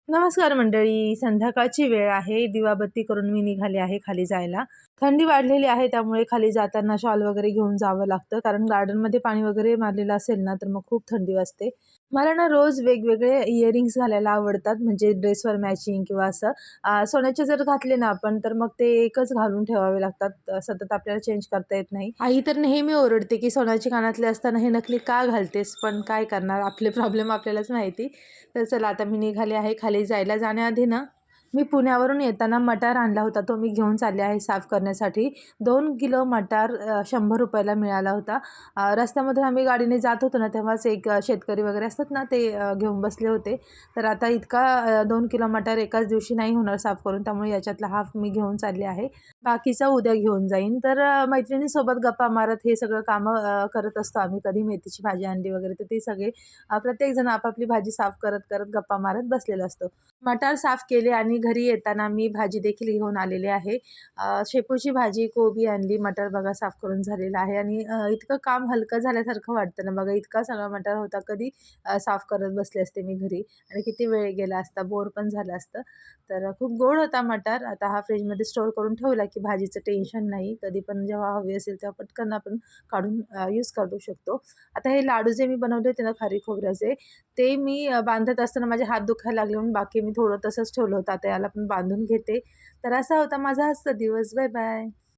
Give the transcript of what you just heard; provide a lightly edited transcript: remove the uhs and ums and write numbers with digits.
नमस्कार मंडळी, संध्याकाळची वेळ आहे. दिवाबत्ती करून मी निघाले आहे खाली जायला. थंडी वाढलेली आहे त्यामुळे खाली जाताना शॉल वगैरे घेऊन जावं लागतं. कारण गार्डनमध्ये पाणी वगैरे मारलेलं असेल ना, तर मग खूप थंडी वाजते. मला ना रोज वेगवेगळे इयरिंग्स घालायला आवडतात. म्हणजे ड्रेसवर मॅचिंग किंवा असं. सोन्याचे जर घातले ना आपण, तर मग ते एकच घालून ठेवावे लागतात. सतत आपल्याला चेंज करता येत नाही. आई तर नेहमी ओरडते, की "सोन्याचे कानातले असताना हे नकली का घालतेस?" पण काय करणार, आपले प्रॉब्लेम आपल्यालाच माहिती. तर चला आता मी निघाले आहे खाली जायला. जाण्याआधी ना मी पुण्यावरून येताना मटार आणला होता, तो मी घेऊन चालले आहे साफ करण्यासाठी. 2 किलो मटार ₹100 ला मिळाला होता. रस्त्यामधून आम्ही गाडीने जात होतो ना, तेव्हाच एक शेतकरी वगैरे असतात ना, ते घेऊन बसले होते. तर आता इतका 2 किलो मटार एकाच दिवशी नाही होणार साफ करून, त्यामुळे याच्यातला हाफ मी घेऊन चालले आहे. बाकीचा उद्या घेऊन जाईन. तर मैत्रिणींसोबत गप्पा मारत हे सगळं कामं करत असतो आम्ही. कधी मेथीची भाजी आणली वगैरे, तर ते सगळे प्रत्येकजण आपापली भाजी साफ करत गप्पा मारत बसलेला असतो. मटार साफ केले आणि घरी येताना मी भाजी देखील घेऊन आलेले आहे. शेपूची भाजी, कोबी आणली, मटार बघा साफ करून झालेला आहे आणि इतकं काम हलकं झाल्यासारखं वाटतं ना बघा. इतका सगळा मटार होता, कधी साफ करत बसले असते मी घरी आणि किती वेळ गेला असता, बोर पण झालं असतं. तर खूप गोड होता मटार. आता हा फ्रिजमध्ये स्टोअर करून ठेवला, की भाजीचं टेन्शन नाही. कधी पण जेव्हा हवी असेल तेव्हा पटकन आपण काढून यूज करू शकतो. आता हे लाडू जे मी बनवले होते ना खारी खोबऱ्याचे, ते मी बांधत असताना माझे हात दुखायला लागले म्हणून बाकी मी थोडं तसंच ठेवलं होतं. आता याला पण बांधून घेते. तर असा होता माझा आजचा दिवस. Bye bye.